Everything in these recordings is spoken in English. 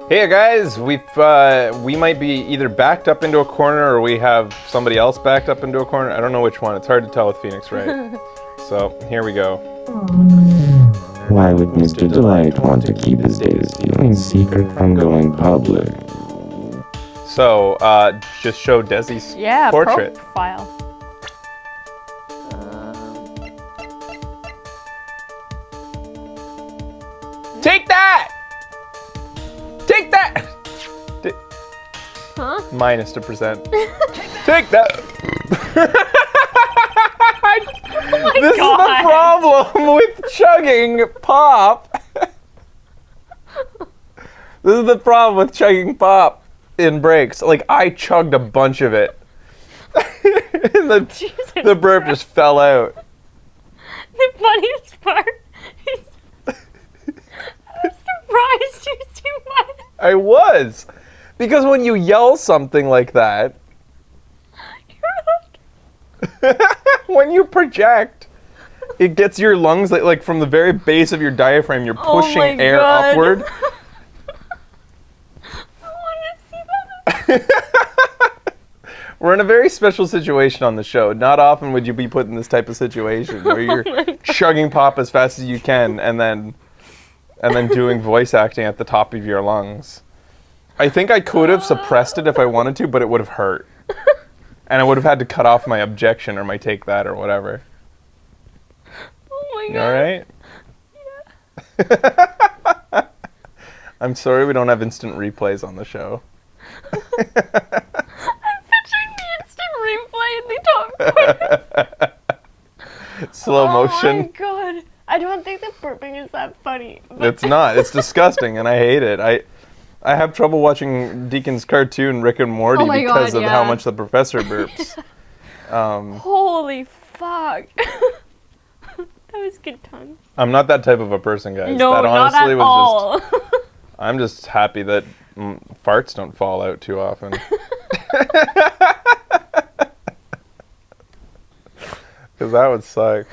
Hey guys, we might be either backed up into a corner or we have somebody else backed up into a corner. I don't know which one. It's hard to tell with Phoenix Wright. So here we go. Why would Mr. Delight want to keep his data stealing secret from going public? So just show Desi's portrait. Profile. Take that! Take that! Huh? Minus -2%. Take that! Oh This God. is the problem with chugging pop. This is the problem with chugging pop in breaks. Like, I chugged a bunch of it. And the burp just fell out. The funniest part is I'm surprised you too much. I was. Because when you yell something like that, when you project, it gets your lungs like from the very base of your diaphragm, you're pushing air upward. I want to see that. We're in a very special situation on the show. Not often would you be put in this type of situation where you're chugging pop as fast as you can and then doing voice acting at the top of your lungs. I think I could have suppressed it if I wanted to, but it would have hurt. And I would have had to cut off my objection or my take that or whatever. Oh my God. You all right? Yeah. I'm sorry we don't have instant replays on the show. I'm picturing the instant replay in the top corner. Slow motion. Oh my God. I don't think the burping is that funny. It's not. It's disgusting, and I hate it. I have trouble watching Deacon's cartoon Rick and Morty because of how much the professor burps. Holy fuck. That was good times. I'm not that type of a person, guys. No, that not honestly at was all. just. I'm just happy that farts don't fall out too often. Because that would suck.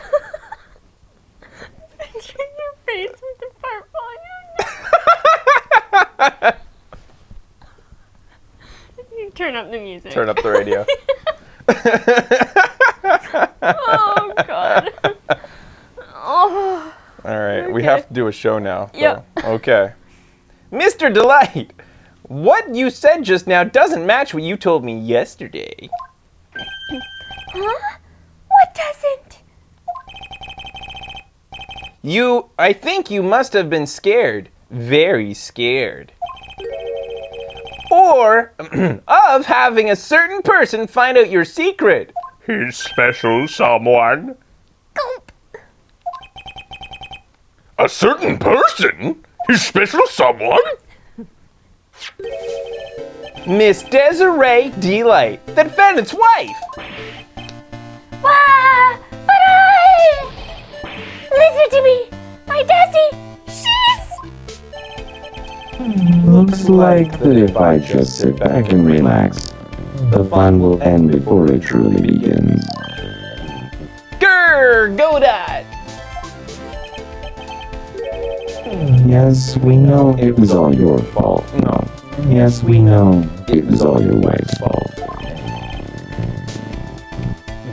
Picturing your face with the fart falling out. You turn up the music. Turn up the radio. Oh God. Oh. All right, Okay. we have to do a show now. Yep. Okay. Mr. Delight, what you said just now doesn't match what you told me yesterday. Huh? What doesn't? I think you must have been scared. Very scared. Or of having a certain person find out your secret. His special someone. Gulp. A certain person? His special someone? Miss Desiree Delight, the defendant's wife. Wah! But listen to me. My Desi, she's... Looks like that if I just sit back and relax, the fun will end before it truly begins. Grr, go that. Yes, we know it was all your fault. No. Yes, we know it was all your wife's fault.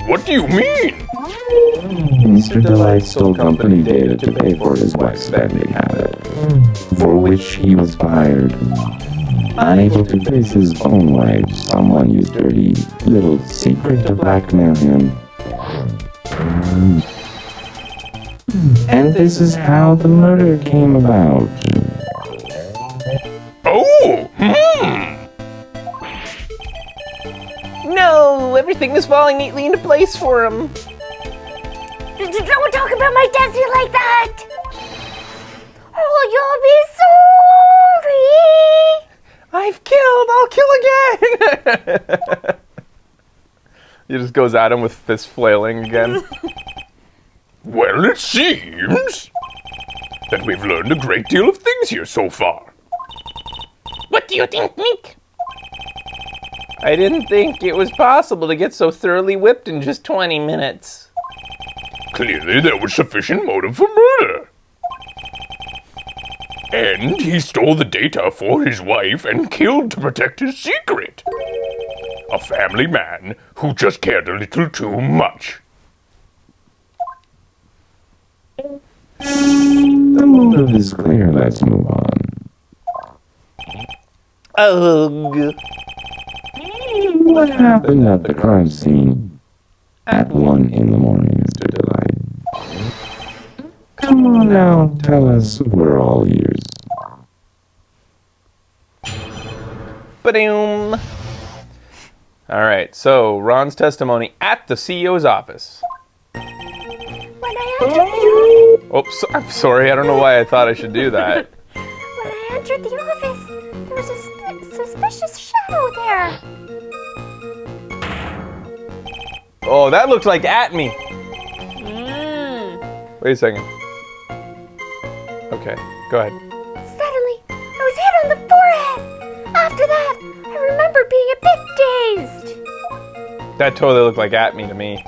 What do you mean? Mr. Delight stole company data to pay for his wife's spending habit, for which he was fired. Unable to face his own wife, someone used dirty little secret to blackmail him. And this is how the murder came about. Oh! No, everything is falling neatly into place for him. Don't talk about my Desi like that. Oh, you'll be sorry. I've killed, I'll kill again! He just goes at him with fist flailing again. Well, it seems that we've learned a great deal of things here so far. What do you think, Mink? I didn't think it was possible to get so thoroughly whipped in just 20 minutes. Clearly there was sufficient motive for murder. And he stole the data for his wife and killed to protect his secret. A family man who just cared a little too much. The motive is clear. Let's move on. Ugh. What happened at the crime scene at 1 in the morning, Mr. Delight? Come on now, tell us. We're all ears. Ba-doom. All right, so Ron's testimony at the CEO's office. When I entered Oops, I'm sorry. I don't know why I thought I should do that. when I entered the office, there was a suspicious shadow there. Oh, that looked like at me. Wait a second. Okay, go ahead. Suddenly, I was hit on the forehead. After that, I remember being a bit dazed. That totally looked like at me to me.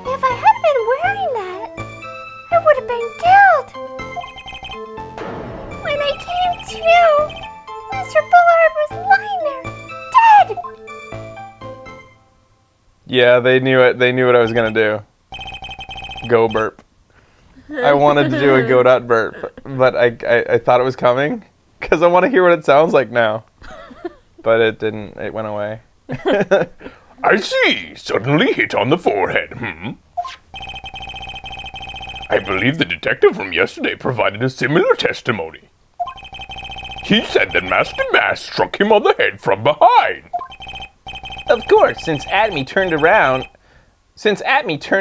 If I hadn't been wearing that, I would have been killed. When I came to, Mr. Bullard was lying there, dead. Yeah, they knew it. They knew what I was gonna do. Go burp. I wanted to do a go dot burp, but I thought it was coming because I want to hear what it sounds like now. But it didn't. It went away. I see. Suddenly hit on the forehead. I believe the detective from yesterday provided a similar testimony. He said that Master Mass struck him on the head from behind. Of course, since Atme turned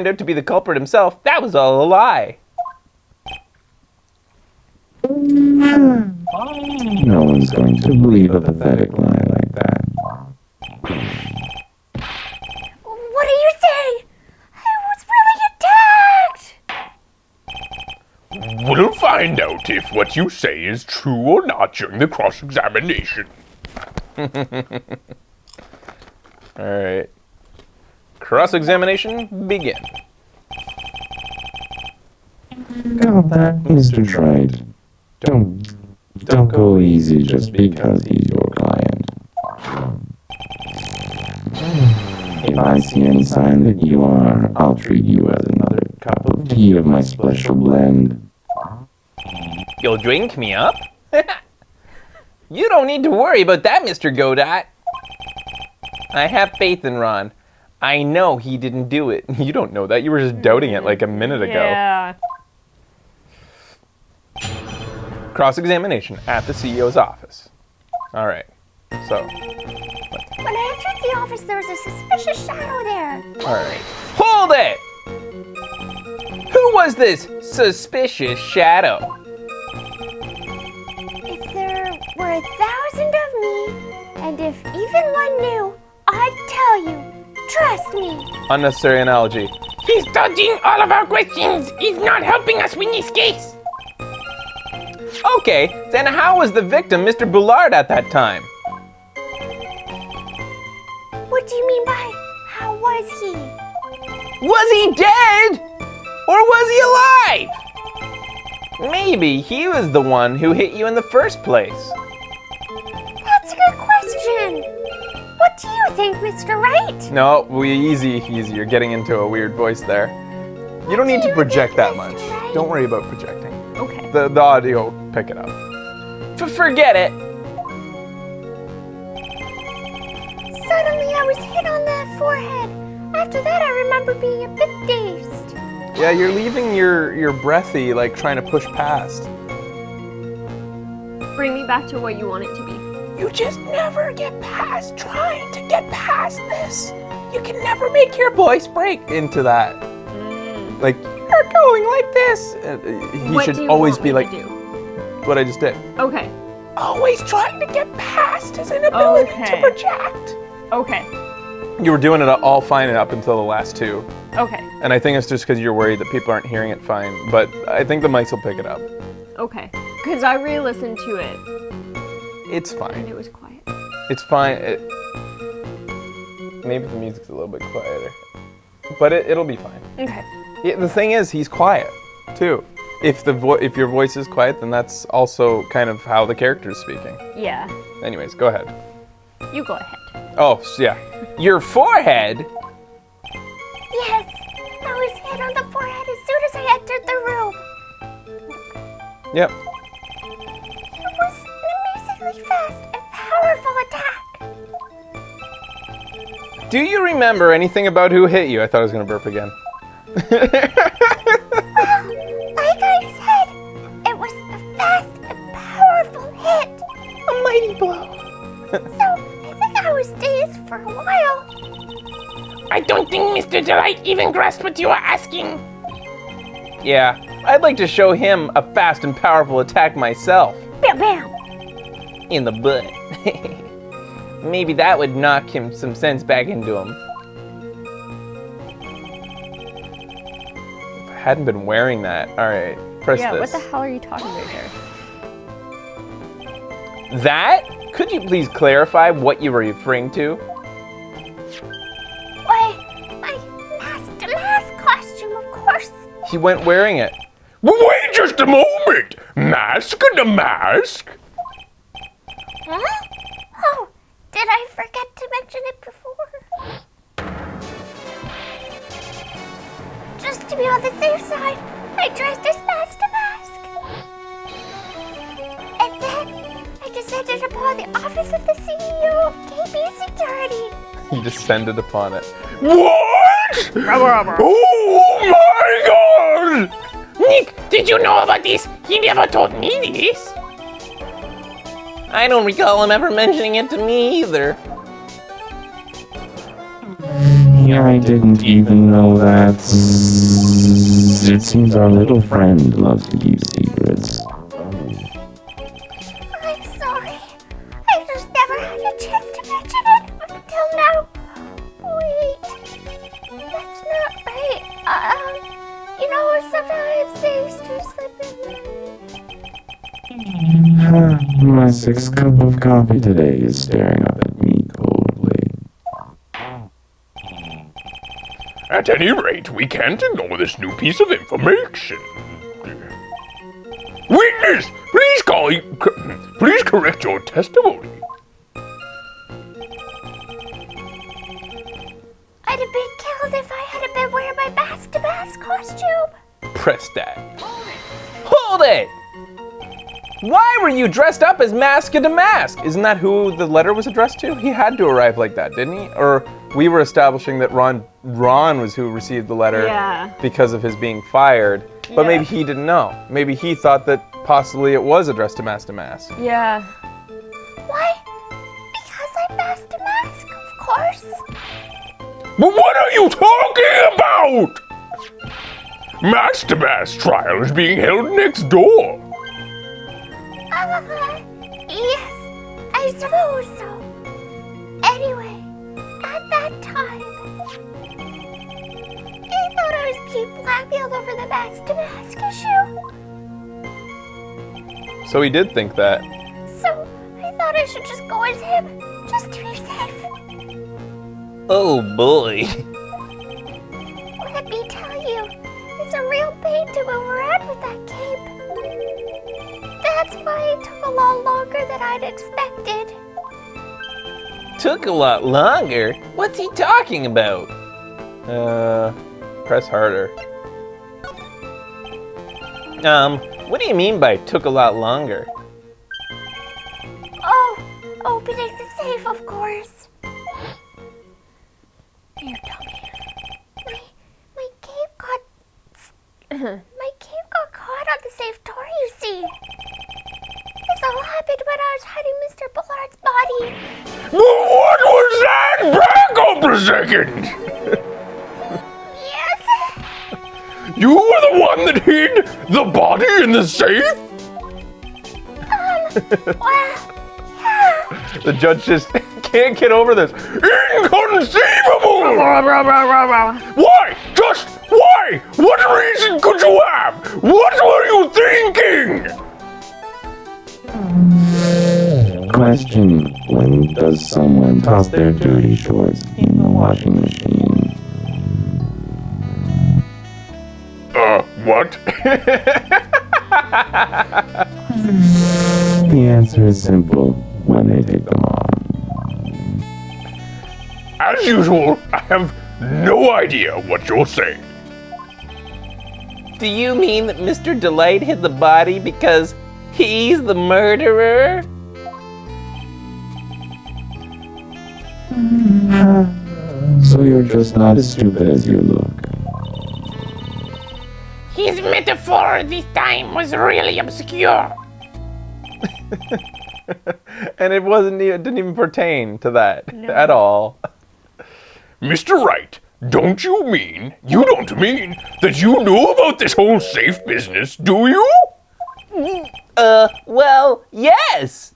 out to be the culprit himself, that was all a lie. No one's going to believe a pathetic lie like that. What are you saying? I was really attacked. We'll find out if what you say is true or not during the cross-examination. All right. Cross-examination, begin. Got that, Mr. Wright. Don't go easy just because he's your client. If I see any sign that you are, I'll treat you as another cup of tea of my special blend. You'll drink me up? You don't need to worry about that, Mr. Godot. I have faith in Ron. I know he didn't do it. You don't know that. You were just doubting it like a minute ago. Yeah. Cross-examination at the CEO's office. All right. So, When I entered the office, there was a suspicious shadow there. all right. Hold it! Who was this suspicious shadow? If there were 1,000 of me, and if even one knew, I'd tell you. Trust me. Unnecessary analogy. He's dodging all of our questions. He's not helping us win this case. Okay, then how was the victim Mr. Bullard at that time? What do you mean by how was he? Was he dead? Or was he alive? Maybe he was the one who hit you in the first place. That's a good question. What do you think, Mr. Wright? No, easy. You're getting into a weird voice there. You don't need to project that much. Don't worry about projecting. Okay. The audio will pick it up. Forget it. Suddenly I was hit on the forehead. After that, I remember being a bit dazed. Yeah, you're leaving your breathy, like trying to push past. Bring me back to what you want it to be. You just never get past trying to get past this. You can never make your Voice break into that. Like, you're going like this. He What should do you always want be me like to do? what I just did. Okay. always trying to get past his inability to Okay. project. Okay. You were doing it all fine up until the last two. Okay. And I think it's just because you're worried that people aren't hearing it fine. But I think the mics will pick it up. Okay. Because I re-listened to it It's and fine. it was quiet. It's fine. Maybe the music's a little bit quieter. But it'll be fine. Okay. Yeah, the thing is, he's quiet, too. if your voice is quiet, then that's also kind of how the character is speaking. Yeah. Anyways, go ahead. You go ahead. Oh, yeah. Your forehead? Yes, I was hit on the forehead as soon as I entered the room. Yep. It was an amazingly fast and powerful attack. Do you remember anything about who hit you? I thought I was going to burp again. Like I said, it was a fast and powerful hit. A mighty blow. So I think I was dazed for a while. I don't think Mr. Delight even grasped what you were asking. Yeah, I'd like to show him a fast and powerful attack myself. Bam bam. In the butt. Maybe that would knock him some sense back into him. If I hadn't been wearing that. Alright, press Yeah, this. what the hell are you talking about here? That? Could you please clarify what you were referring to? Why, my mask costume, of course. He went wearing it. Wait just a moment! Mask and a mask? Huh? Oh, did I forget to mention it before? Just to be on the safe side, I dressed as mask to mask. And then I descended upon the office of the CEO of KB Security. He descended upon it. What? Oh my god! Nick, did you know about this? He never told me this. I don't recall him ever mentioning it to me either. Yeah, I didn't even know that. It seems our little friend loves to keep secrets. I'm sorry. I just never had a chance to mention it until now. Wait, that's not right. You know, sometimes things do slip in there. My sixth cup of coffee today is staring up at me coldly. At any rate, we can't ignore this new piece of information. Witness, please correct your testimony. I'd have been killed if I hadn't been wearing my mask-to-mask costume. Press that. Hold it! Why were you dressed up as Mask to Mask? Isn't that who the letter was addressed to? He had to arrive like that, didn't he? Or we were establishing that Ron was who received the letter Yeah. because of his being fired. But Yeah. maybe he didn't know. Maybe he thought that possibly it was addressed to Mask. Yeah. Why? Because I'm mask-to-mask, of course. But what are you talking about? Master trial is being held next door. Yes, I suppose so. Anyway, at that time, I thought I was being blackmailed over the mask-to-mask issue. So he did think that. So I thought I should just go as him, just to be safe. Oh boy. Let me tell you, it's a real pain to move around with that cape. That's why it took a lot longer than I'd expected. Took a lot longer? What's he talking about? Press harder. What do you mean by took a lot longer? Oh, opening the safe, of course. You dummy. My cape got... My cape got caught on the safe door, you see. This all happened when I was hiding Mr. Bullard's body. What was that? Back up a second! Yes? You were the one that hid the body in the safe? Well, yeah. The judge just can't get over this. Inconceivable! Why? Just why? What reason could you have? What were you thinking? Question: when does someone toss their dirty shorts in the washing machine? What? The answer is simple when they take them off. As usual, I have no idea what you're saying. Do you mean that Mr. Delight hid the body because he's the murderer? So you're just not as stupid as you look. His metaphor this time was really obscure. And it didn't even pertain to that at all. Mr. Wright, you don't mean that you know about this whole safe business, do you? Well, yes.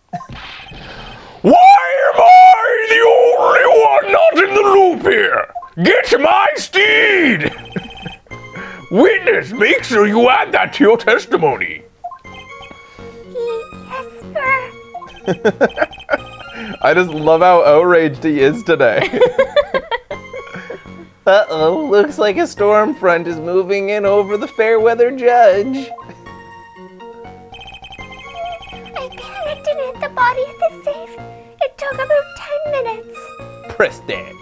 Why am I the only one not in the loop here? Get my steed! Witness, make sure you add that to your testimony. Yes, sir. I just love how outraged he is today. Uh-oh, looks like a storm front is moving in over the fair weather judge. I panicked and hid the body at the safe. It took about 10 minutes. Preston.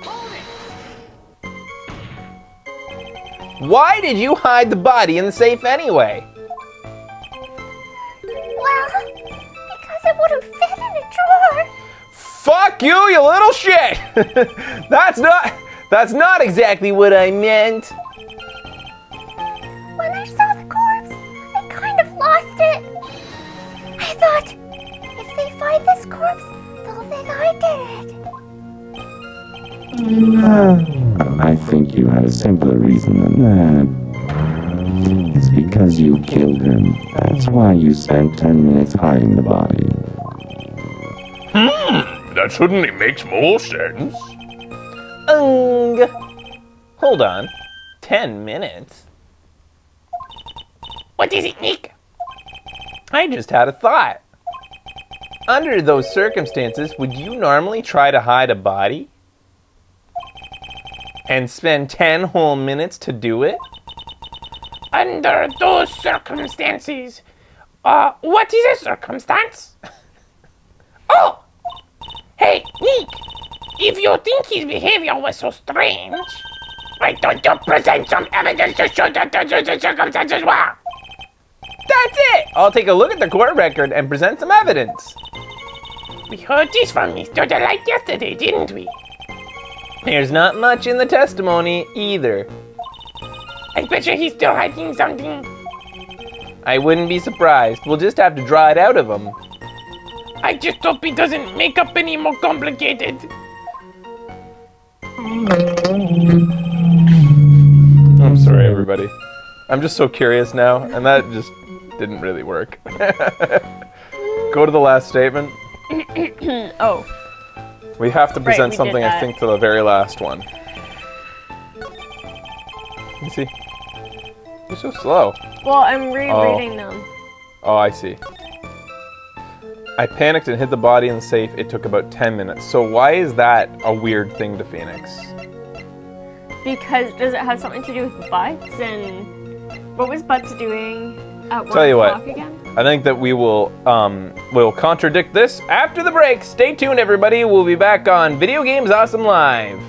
Why did you hide the body in the safe anyway? Well, because it wouldn't fit in a drawer. Fuck you, you little shit! That's not exactly what I meant. When I saw the corpse, I kind of lost it. I thought, if they find this corpse, they'll think I did it. I think you had a simpler reason than that. It's because you killed him. That's why you spent 10 minutes hiding the body. That suddenly makes more sense. Hold on. 10 minutes? What is it, Nick? I just had a thought. Under those circumstances, would you normally try to hide a body? And spend 10 whole minutes to do it? Under those circumstances. What is a circumstance? Oh! Hey, Nick! If you think his behavior was so strange, why don't you present some evidence to show that the circumstances were? That's it! I'll take a look at the court record and present some evidence. We heard this from Mr. Delight yesterday, didn't we? There's not much in the testimony either. I bet you he's still hiding something. I wouldn't be surprised. We'll just have to draw it out of him. I just hope he doesn't make up any more complicated. I'm sorry, everybody. I'm just so curious now, and that just didn't really work. Go to the last statement. Oh. We have to present we did something, I that. think, to the very last one. You see? You're so slow. Well, I'm rereading them. Oh, I see. I panicked and hid the body in the safe. It took about 10 minutes. So why is that a weird thing to Phoenix? Because does it have something to do with Butts? And what was Butts doing at 1 Tell you what. o'clock again? I think that we'll contradict this after the break. Stay tuned, everybody. We'll be back on Video Games Awesome Live.